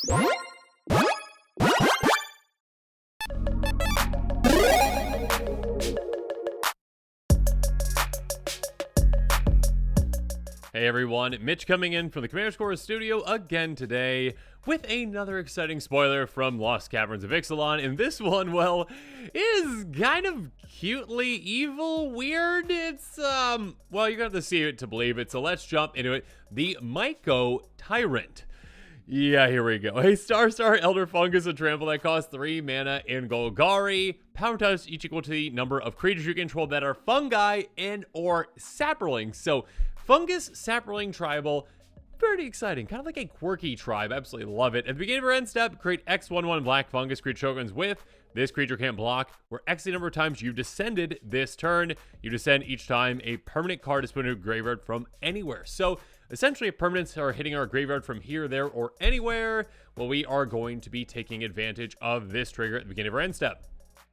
Hey everyone, Mitch coming in from the Commander Score studio again today with another exciting spoiler from Lost Caverns of Ixalan. And this one, well, is kind of cutely evil, weird. It's, well, you're gonna have to see it to believe it, so let's jump into it. The Mycotyrant. Yeah, here we go. A Star Elder Fungus, a trample that costs 3 mana in Golgari. Power touch each equal to the number of creatures you control that are fungi and or saplings. So Fungus, Sapling, Tribal, pretty exciting. Kind of like a quirky tribe. Absolutely love it. At the beginning of our end step, create X11 black fungus creature tokens with this creature can't block, where X the number of times you've descended this turn. You descend each time a permanent card is put into a graveyard from anywhere. So essentially, if permanents are hitting our graveyard from here, there, or anywhere, well, we are going to be taking advantage of this trigger at the beginning of our end step.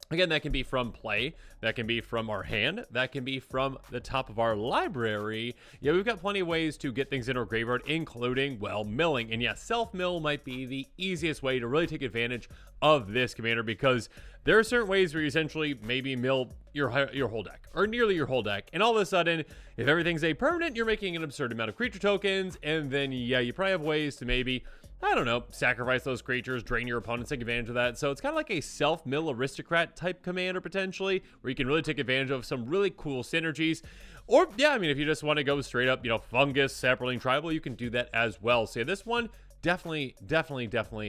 Again, that can be from play, that can be from our hand, that can be from the top of our library. Yeah, we've got plenty of ways to get things into our graveyard, including, well, milling. And yes, self-mill might be the easiest way to really take advantage of this commander, because there are certain ways where you essentially maybe mill your whole deck, or nearly your whole deck. And all of a sudden, if everything's a permanent, you're making an absurd amount of creature tokens. And then, yeah, you probably have ways to maybe, I don't know, sacrifice those creatures, drain your opponents, take advantage of that. So it's kind of like a self-mill aristocrat type commander, potentially, where you can really take advantage of some really cool synergies. Or, yeah, I mean, if you just want to go straight up, you know, fungus, sapling, tribal, you can do that as well. So yeah, this one definitely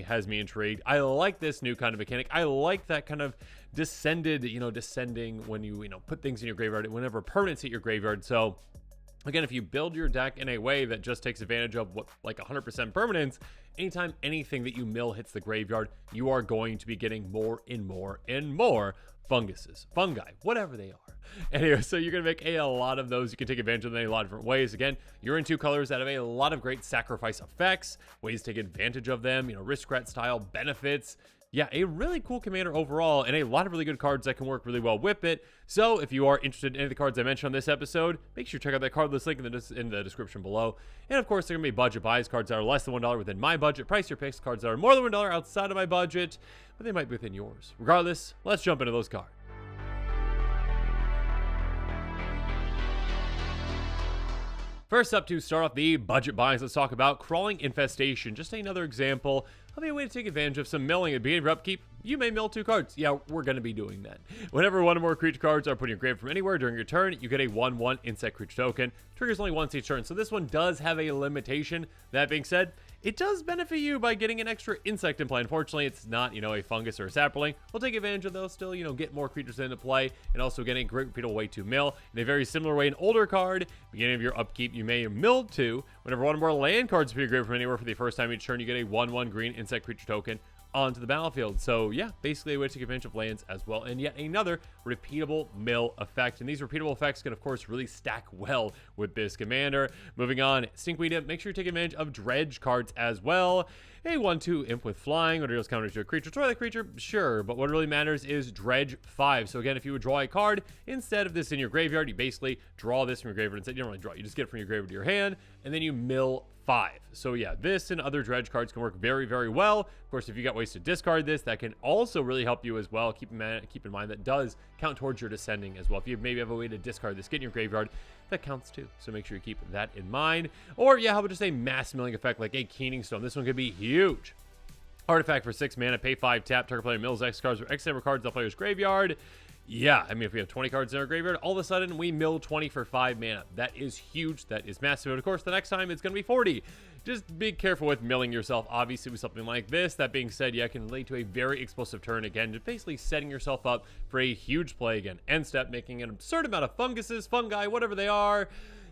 has me intrigued. I like this new kind of mechanic. I like that kind of descending when you put things in your graveyard, whenever permanents hit your graveyard. So again, if you build your deck in a way that just takes advantage of what, like 100% permanence, anytime anything that you mill hits the graveyard, you are going to be getting more and more and more funguses, fungi, whatever they are. Anyway, so you're going to make a lot of those. You can take advantage of them in a lot of different ways. Again, you're in 2 colors that have a lot of great sacrifice effects, ways to take advantage of them, aristocrat style benefits. Yeah, a really cool commander overall, and a lot of really good cards that can work really well with it. So if you are interested in any of the cards I mentioned on this episode, make sure to check out that card list link in the description below. And of course, there are going to be budget buys, cards that are less than $1 within my budget. Price your picks, cards that are more than $1 outside of my budget, but they might be within yours. Regardless, let's jump into those cards. First up, to start off the budget buys, let's talk about Crawling Infestation. Just another example of a way to take advantage of some milling. At the beginning of your upkeep, you may mill 2 cards. Yeah, we're going to be doing that. Whenever 1 or more creature cards are put in your grave from anywhere during your turn, you get a 1/1 insect creature token. Triggers only once each turn, so this one does have a limitation. That being said, it does benefit you by getting an extra insect in play. Unfortunately, it's not, a fungus or a sapling. We'll take advantage of those still, get more creatures into play, and also getting a great repeatable way to mill. In a very similar way, an older card, beginning of your upkeep, you may mill 2. Whenever 1 or more land cards appear in your grave from anywhere for the first time each turn, you get a 1/1 green insect creature token onto the battlefield. So yeah, basically a way to take advantage of lands as well, and yet another repeatable mill effect. And these repeatable effects can of course really stack well with this commander. Moving on, Stinkweed Imp, make sure you take advantage of dredge cards as well. A 1/2 imp with flying, or deals counter to a creature. Destroy the creature, sure, but what really matters is dredge 5. So again, if you would draw a card instead of this in your graveyard, you basically draw this from your graveyard instead. You don't really draw, you just get it from your graveyard to your hand, and then you mill 5. So yeah, this and other dredge cards can work very, very well. Of course, if you got ways to discard this, that can also really help you as well. Keep in mind that does count towards your descending as well. If you maybe have a way to discard this, get in your graveyard, that counts too. So make sure you keep that in mind. Or yeah, how about just a mass milling effect like a Keening Stone? This one could be huge. Artifact for 6 mana, pay 5, tap, target player mills X cards or X number of cards in the player's graveyard. Yeah, I mean, if we have 20 cards in our graveyard, all of a sudden we mill 20 for 5 mana. That is huge. That is massive. And of course, the next time it's going to be 40. Just be careful with milling yourself, obviously, with something like this. That being said, yeah, it can lead to a very explosive turn again, just basically setting yourself up for a huge play again. End step, making an absurd amount of funguses, fungi, whatever they are.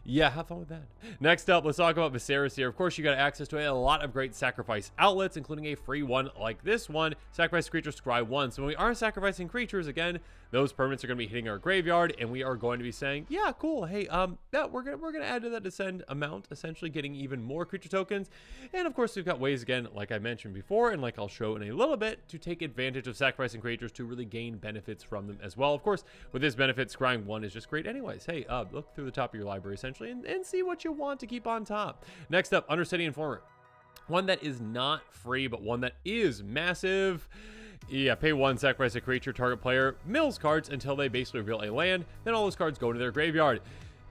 Yeah, have fun with that. Next up, let's talk about Viserys here. Of course, you got access to a lot of great sacrifice outlets, including a free one like this one. Sacrifice creature, scry 1. So when we are sacrificing creatures, again, those permanents are going to be hitting our graveyard, and we are going to be saying, yeah, cool. Hey, yeah, we're gonna add to that descend amount, essentially getting even more creature tokens. And of course, we've got ways, again, like I mentioned before, and like I'll show in a little bit, to take advantage of sacrificing creatures to really gain benefits from them as well. Of course, with this benefit, scrying 1 is just great anyways. Hey, look through the top of your library, essentially, and see what you want to keep on top. Next up, Understudy Informer. One that is not free, but one that is massive. Yeah, pay 1, sacrifice a creature, target player mills cards until they basically reveal a land, then all those cards go into their graveyard.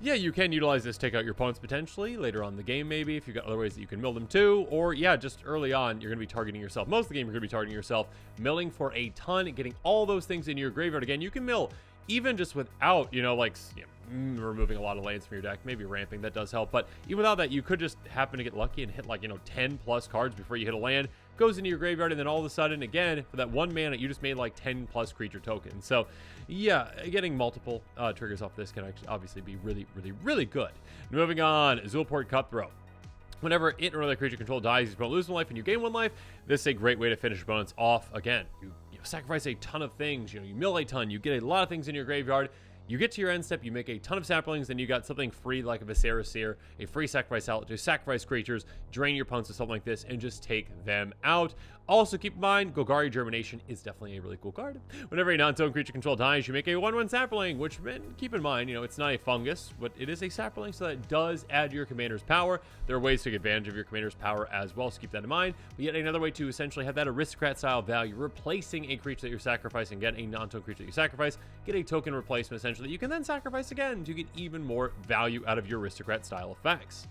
Yeah, you can utilize this, take out your opponents potentially, later on in the game maybe, if you've got other ways that you can mill them too, or yeah, just early on, you're going to be targeting yourself. Most of the game, you're going to be targeting yourself, milling for a ton, getting all those things in your graveyard. Again, you can mill even just without, removing a lot of lands from your deck, maybe ramping, that does help, but even without that, you could just happen to get lucky and hit 10 plus cards before you hit a land, goes into your graveyard, and then all of a sudden, again, for that 1 mana, you just made 10 plus creature tokens. So yeah, getting multiple triggers off this can actually obviously be really, really, really good. Moving on, Zulport Cutthroat. Whenever it or another creature control dies, you don't lose 1 life and you gain 1 life. This is a great way to finish opponents off. Again, you sacrifice a ton of things, you mill a ton, you get a lot of things in your graveyard. You get to your end step, you make a ton of saplings, then you got something free like a Viscera Seer, a free sacrifice outlet to sacrifice creatures, drain your opponents with something like this, and just take them out. Also, keep in mind, Golgari Germination is definitely a really cool card. Whenever a non-token creature control dies, you make a 1/1 sapling, which, keep in mind, it's not a fungus, but it is a sapling, so that does add to your commander's power. There are ways to take advantage of your commander's power as well, so keep that in mind. But yet another way to essentially have that aristocrat-style value, replacing a creature that you're sacrificing, again, a non-token creature that you sacrifice, get a token replacement, essentially, that you can then sacrifice again to get even more value out of your aristocrat-style effects.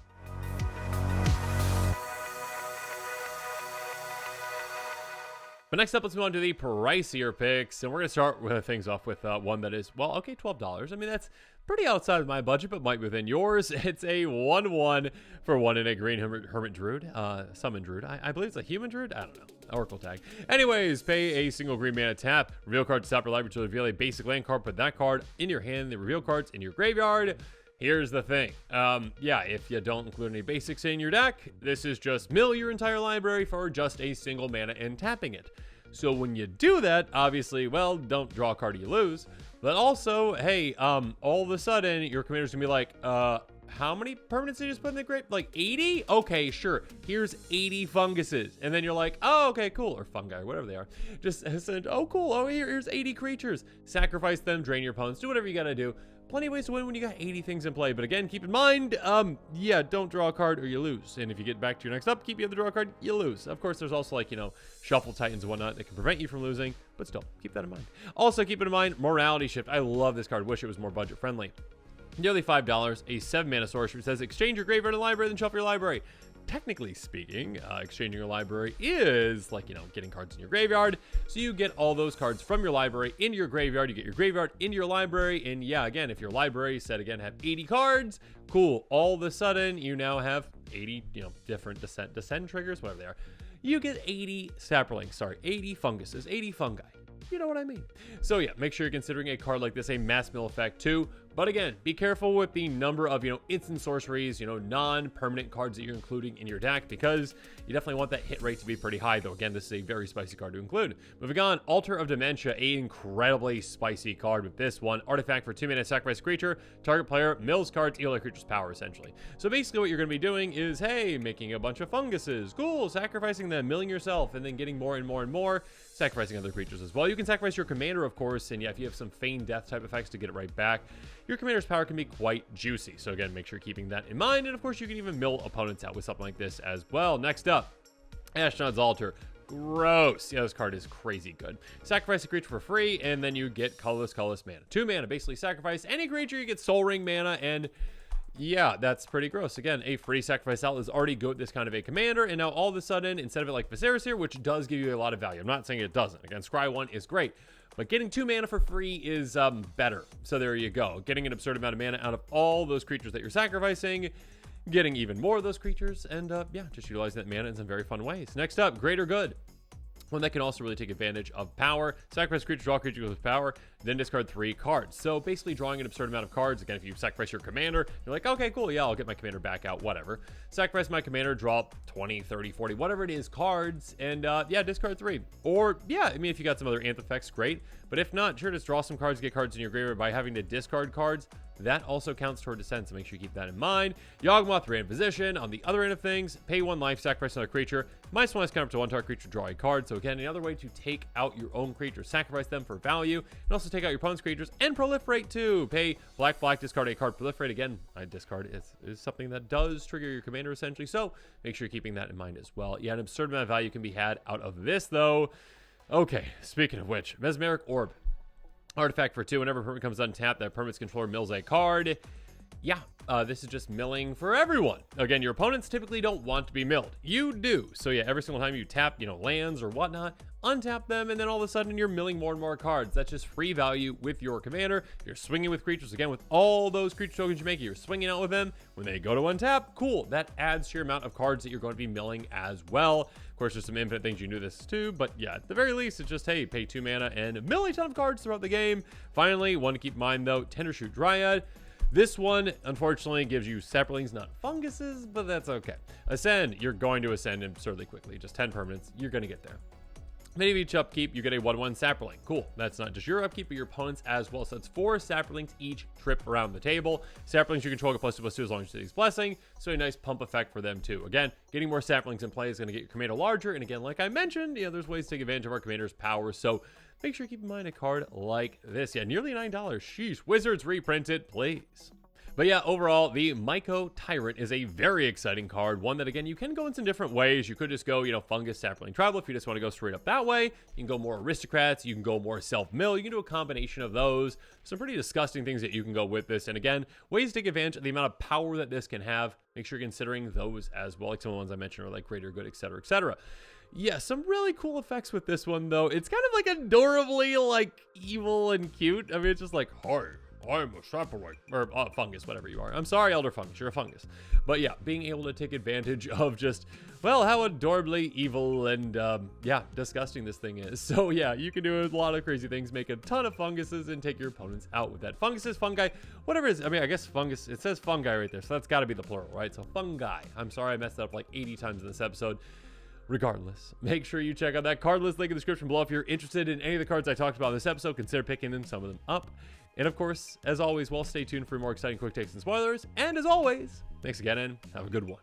But next up, let's move on to the pricier picks, and we're going to start with things off with one that is, $12. I mean, that's pretty outside of my budget, but might be within yours. It's a 1/1 for 1 in a green Hermit Druid, Summon Druid. I believe it's a human Druid? I don't know. Oracle tag. Anyways, pay a single green mana tap, reveal card to top your library to reveal a basic land card, put that card in your hand, the reveal cards in your graveyard. Here's the thing. If you don't include any basics in your deck, this is just mill your entire library for just a single mana and tapping it. So when you do that, obviously, don't draw a card, you lose. But also, hey, all of a sudden, your commander's gonna be like, how many permanents did you just put in the grave? 80? Okay, sure. Here's 80 funguses. And then you're like, oh, okay, cool. Or fungi, or whatever they are. Just send, oh, cool. Oh, here's 80 creatures. Sacrifice them, drain your opponents, do whatever you gotta do. Plenty of ways to win when you got 80 things in play. But again, keep in mind, don't draw a card or you lose. And if you get back to your next up, keep you have to draw a card, you lose. Of course, there's also Shuffle Titans and whatnot that can prevent you from losing. But still, keep that in mind. Also, keep in mind, Morality Shift. I love this card. Wish it was more budget friendly. Nearly $5, a 7-mana sorcery. It says exchange your graveyard and library, then shuffle your library. Technically speaking, exchanging your library is getting cards in your graveyard. So you get all those cards from your library into your graveyard. You get your graveyard into your library. And yeah, again, if your library said again have 80 cards, cool. All of a sudden, you now have 80, different descend triggers, whatever they are. You get 80 saplings, 80 funguses, 80 fungi. You know what I mean? So yeah, make sure you're considering a card like this a mass mill effect too. But again, be careful with the number of, instant sorceries, non-permanent cards that you're including in your deck, because you definitely want that hit rate to be pretty high, though. Again, this is a very spicy card to include. Moving on, Altar of Dementia, an incredibly spicy card with this one. Artifact for 2 mana, sacrifice creature, target player, mills cards, heal a creature's power, essentially. So basically what you're going to be doing is, hey, making a bunch of funguses. Cool, sacrificing them, milling yourself, and then getting more and more and more, sacrificing other creatures as well. You can sacrifice your commander, of course, and yeah, if you have some feigned death type effects to get it right back, your commander's power can be quite juicy. So again, make sure you're keeping that in mind. And of course, you can even mill opponents out with something like this as well. Next up, Ashnod's Altar. Gross. Yeah, this card is crazy good. Sacrifice a creature for free, and then you get colorless mana. 2 mana, basically sacrifice any creature, you get Soul Ring mana, and yeah, that's pretty gross. Again, a free sacrifice outlet is already good with this kind of a commander, and now all of a sudden, instead of it like Viscera here, which does give you a lot of value, I'm not saying it doesn't. Again, Scry 1 is great, but getting 2 mana for free is better. So there you go. Getting an absurd amount of mana out of all those creatures that you're sacrificing, getting even more of those creatures, and just utilizing that mana in some very fun ways. Next up, Greater Good. One that can also really take advantage of power. Sacrifice creature, draw creature with power, then discard 3 cards. So basically drawing an absurd amount of cards. Again, if you sacrifice your commander, you're like, okay, cool, yeah, I'll get my commander back out, whatever. Sacrifice my commander, draw 20, 30, 40, whatever it is, cards, and discard 3. Or, yeah, I mean, if you got some other Nth effects, great. But if not, sure, just draw some cards, get cards in your graveyard by having to discard cards. that also counts toward descent, so make sure you keep that in mind. Yawgmoth, random position. On the other end of things, pay 1 life, sacrifice another creature. -1 counter up to 1 target creature, draw a card. So again, another way to take out your own creatures, sacrifice them for value, and also take out your opponent's creatures, and proliferate too. Pay black, discard a card, proliferate. Again, I discard is something that does trigger your commander essentially, so make sure you're keeping that in mind as well. Yeah, an absurd amount of value can be had out of this though. Okay, speaking of which, Mesmeric Orb. Artifact for 2. Whenever a permanent comes untapped, that permanent's controller mills a card. Yeah, this is just milling for everyone. Again, your opponents typically don't want to be milled. You do. So yeah, every single time you tap, lands or whatnot, untap them, and then all of a sudden you're milling more and more cards. That's just free value with your commander. You're swinging with creatures. Again, with all those creature tokens you make, you're swinging out with them. When they go to untap, cool. That adds to your amount of cards that you're going to be milling as well. Of course, there's some infinite things you can do this too, but yeah, at the very least, it's just, hey, pay 2 mana and mill a ton of cards throughout the game. Finally, one to keep in mind though, Tendershoot Dryad. This one, unfortunately, gives you saplings, not funguses, but that's okay. Ascend, you're going to ascend absurdly quickly. Just 10 permanents, you're going to get there. Many of each upkeep, you get a 1/1 sapling. Cool. That's not just your upkeep, but your opponent's as well. So that's 4 saplings each trip around the table. Saplings you control get +2/+2 as long as you City's Blessing. So a nice pump effect for them too. Again, getting more saplings in play is going to get your commander larger. And again, like I mentioned, there's ways to take advantage of our commander's power. So make sure you keep in mind a card like this. Yeah, nearly $9. Sheesh. Wizards, reprint it, please. But yeah, overall, the Mycotyrant is a very exciting card. One that, again, you can go in some different ways. You could just go, fungus, sapling, tribal. If you just want to go straight up that way, you can go more aristocrats. You can go more self-mill. You can do a combination of those. Some pretty disgusting things that you can go with this. And again, ways to take advantage of the amount of power that this can have. Make sure you're considering those as well. Like some of the ones I mentioned are like greater good, etc., etc. Yeah, some really cool effects with this one, though. It's kind of like adorably, evil and cute. I mean, it's just like, hard. I'm a sapling, or fungus, whatever you are. I'm sorry, Elder Fungus, you're a fungus. But yeah, being able to take advantage of just, well, how adorably evil and, disgusting this thing is. So yeah, you can do a lot of crazy things, make a ton of funguses, and take your opponents out with that. Funguses, fungi, whatever it is. I mean, I guess fungus, it says fungi right there, so that's got to be the plural, right? So fungi. I'm sorry I messed that up like 80 times in this episode. Regardless, make sure you check out that card list link in the description below. If you're interested in any of the cards I talked about in this episode, consider picking some of them up. And of course, as always, stay tuned for more exciting quick takes and spoilers. And as always, thanks again and have a good one.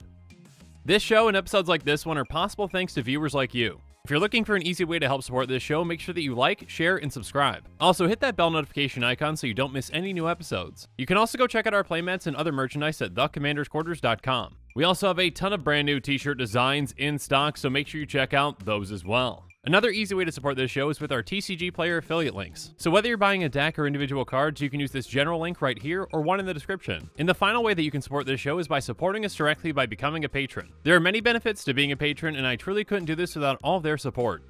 This show and episodes like this one are possible thanks to viewers like you. If you're looking for an easy way to help support this show, make sure that you like, share, and subscribe. Also, hit that bell notification icon so you don't miss any new episodes. You can also go check out our playmats and other merchandise at thecommandersquarters.com. We also have a ton of brand new t-shirt designs in stock, so make sure you check out those as well. Another easy way to support this show is with our TCG player affiliate links. So whether you're buying a deck or individual cards, you can use this general link right here or one in the description. And the final way that you can support this show is by supporting us directly by becoming a patron. There are many benefits to being a patron, and I truly couldn't do this without all of their support.